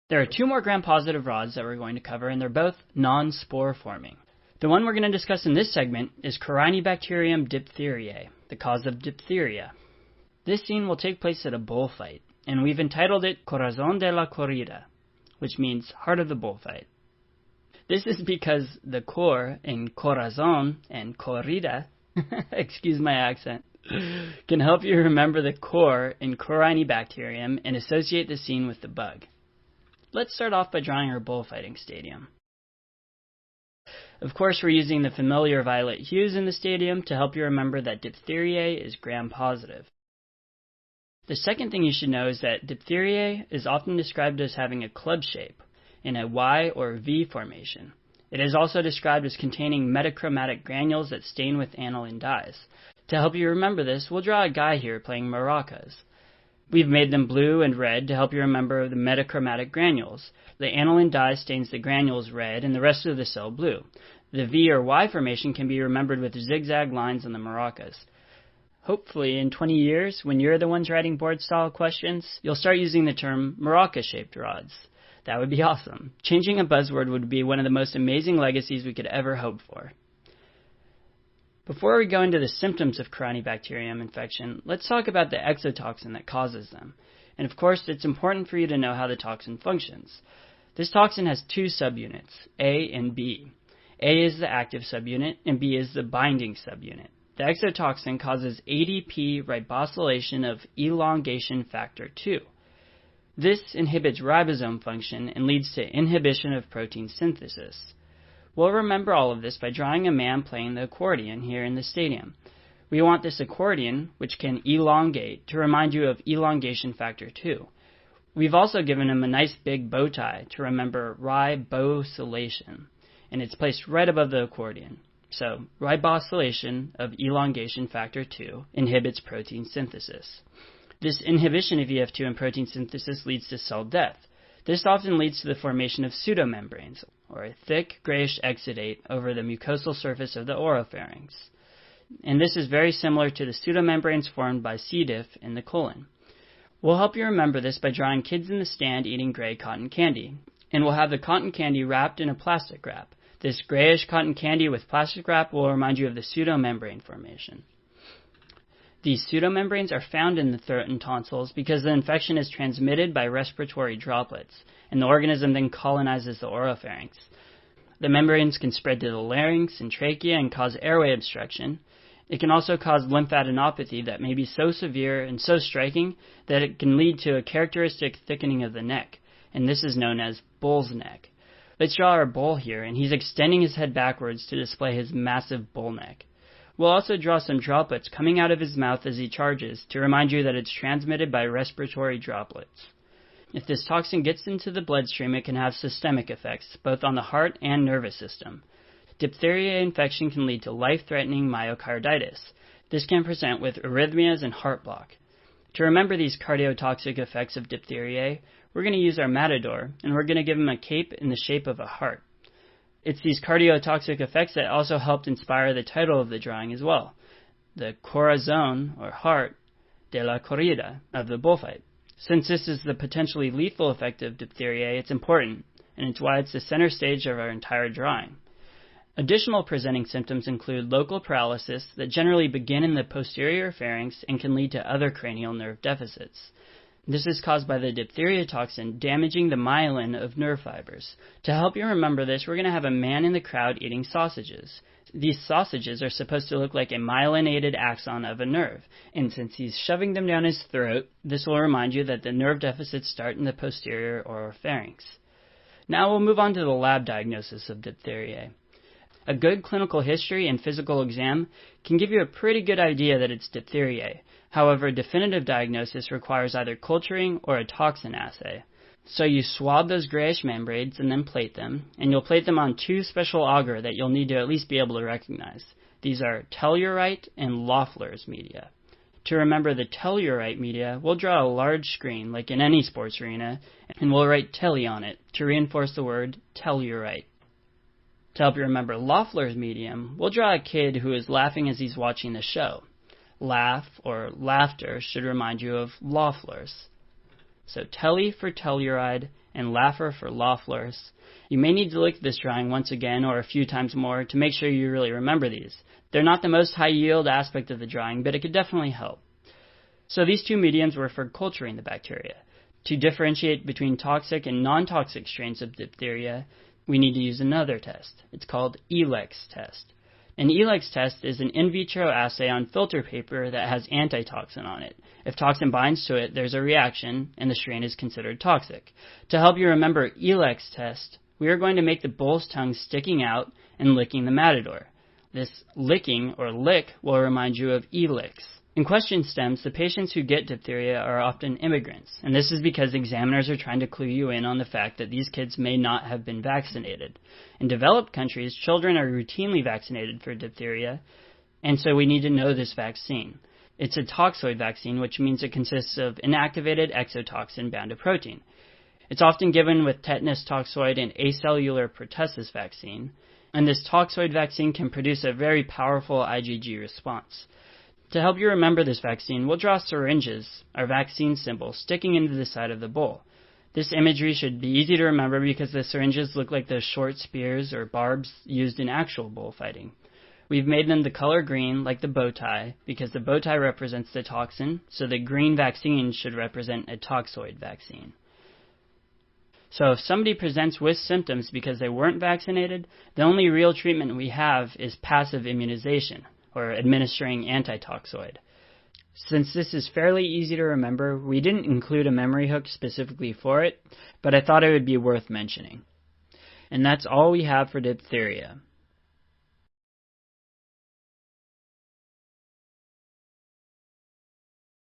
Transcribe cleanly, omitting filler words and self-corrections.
There are two more gram-positive rods that we're going to cover, and they're both non-spore forming. The one we're going to discuss in this segment is Corynebacterium diphtheriae, the cause of diphtheria. This scene will take place at a bullfight, and we've entitled it Corazón de la Corrida, which means heart of the bullfight. This is because the cor in corazón and corrida, excuse my accent, can help you remember the core in Corynebacterium and associate the scene with the bug. Let's start off by drawing our bullfighting stadium. Of course, we're using the familiar violet hues in the stadium to help you remember that diphtheriae is gram-positive. The second thing you should know is that diphtheriae is often described as having a club shape in a Y or V formation. It is also described as containing metachromatic granules that stain with aniline dyes. To help you remember this, we'll draw a guy here playing maracas. We've made them blue and red to help you remember the metachromatic granules. The aniline dye stains the granules red and the rest of the cell blue. The V or Y formation can be remembered with zigzag lines on the maracas. Hopefully, in 20 years, when you're the ones writing board-style questions, you'll start using the term maraca-shaped rods. That would be awesome. Changing a buzzword would be one of the most amazing legacies we could ever hope for. Before we go into the symptoms of Corynebacterium infection, let's talk about the exotoxin that causes them. And of course, it's important for you to know how the toxin functions. This toxin has two subunits, A and B. A is the active subunit, and B is the binding subunit. The exotoxin causes ADP ribosylation of elongation factor 2. This inhibits ribosome function and leads to inhibition of protein synthesis. We'll remember all of this by drawing a man playing the accordion here in the stadium. We want this accordion, which can elongate, to remind you of elongation factor 2. We've also given him a nice big bow tie to remember ribosylation, and it's placed right above the accordion. So, ribosylation of elongation factor 2 inhibits protein synthesis. This inhibition of EF2 in protein synthesis leads to cell death. This often leads to the formation of pseudomembranes, or a thick grayish exudate over the mucosal surface of the oropharynx. And this is very similar to the pseudomembranes formed by C. diff in the colon. We'll help you remember this by drawing kids in the stand eating gray cotton candy. And we'll have the cotton candy wrapped in a plastic wrap. This grayish cotton candy with plastic wrap will remind you of the pseudomembrane formation. These pseudomembranes are found in the throat and tonsils because the infection is transmitted by respiratory droplets, and the organism then colonizes the oropharynx. The membranes can spread to the larynx and trachea and cause airway obstruction. It can also cause lymphadenopathy that may be so severe and so striking that it can lead to a characteristic thickening of the neck, and this is known as bull's neck. Let's draw our bull here, and he's extending his head backwards to display his massive bull neck. We'll also draw some droplets coming out of his mouth as he charges to remind you that it's transmitted by respiratory droplets. If this toxin gets into the bloodstream, it can have systemic effects, both on the heart and nervous system. Diphtheria infection can lead to life-threatening myocarditis. This can present with arrhythmias and heart block. To remember these cardiotoxic effects of diphtheria, we're going to use our matador, and we're going to give him a cape in the shape of a heart. It's these cardiotoxic effects that also helped inspire the title of the drawing as well, the Corazón, or heart, de la corrida, of the bullfight. Since this is the potentially lethal effect of diphtheria, it's important, and it's why it's the center stage of our entire drawing. Additional presenting symptoms include local paralysis that generally begin in the posterior pharynx and can lead to other cranial nerve deficits. This is caused by the diphtheria toxin damaging the myelin of nerve fibers. To help you remember this, we're going to have a man in the crowd eating sausages. These sausages are supposed to look like a myelinated axon of a nerve, and since he's shoving them down his throat, this will remind you that the nerve deficits start in the posterior oropharynx. Now we'll move on to the lab diagnosis of diphtheria. A good clinical history and physical exam can give you a pretty good idea that it's diphtheria. However, definitive diagnosis requires either culturing or a toxin assay. So you swab those grayish membranes and then plate them, and you'll plate them on two special agar that you'll need to at least be able to recognize. These are tellurite and Loeffler's media. To remember the tellurite media, we'll draw a large screen like in any sports arena, and we'll write telly on it to reinforce the word tellurite. To help you remember Loeffler's medium, we'll draw a kid who is laughing as he's watching the show. Laugh or laughter should remind you of Loeffler's. So telly for telluride and Laffer for Loefflers. You may need to look at this drawing once again or a few times more to make sure you really remember these. They're not the most high yield aspect of the drawing, but it could definitely help. So these two mediums were for culturing the bacteria. To differentiate between toxic and non-toxic strains of diphtheria, we need to use another test. It's called ELEX test. An ELEX test is an in vitro assay on filter paper that has antitoxin on it. If toxin binds to it, there's a reaction, and the strain is considered toxic. To help you remember ELEX test, we are going to make the bull's tongue sticking out and licking the matador. This licking, or lick, will remind you of ELEX. In question stems, the patients who get diphtheria are often immigrants, and this is because examiners are trying to clue you in on the fact that these kids may not have been vaccinated. In developed countries, children are routinely vaccinated for diphtheria, and so we need to know this vaccine. It's a toxoid vaccine, which means it consists of inactivated exotoxin bound to protein. It's often given with tetanus toxoid and acellular pertussis vaccine, and this toxoid vaccine can produce a very powerful IgG response. To help you remember this vaccine, we'll draw syringes, our vaccine symbol, sticking into the side of the bull. This imagery should be easy to remember because the syringes look like those short spears or barbs used in actual bullfighting. We've made them the color green, like the bow tie, because the bow tie represents the toxin, so the green vaccine should represent a toxoid vaccine. So if somebody presents with symptoms because they weren't vaccinated, the only real treatment we have is passive immunization, or administering antitoxoid. Since this is fairly easy to remember, we didn't include a memory hook specifically for it, but I thought it would be worth mentioning. And that's all we have for diphtheria.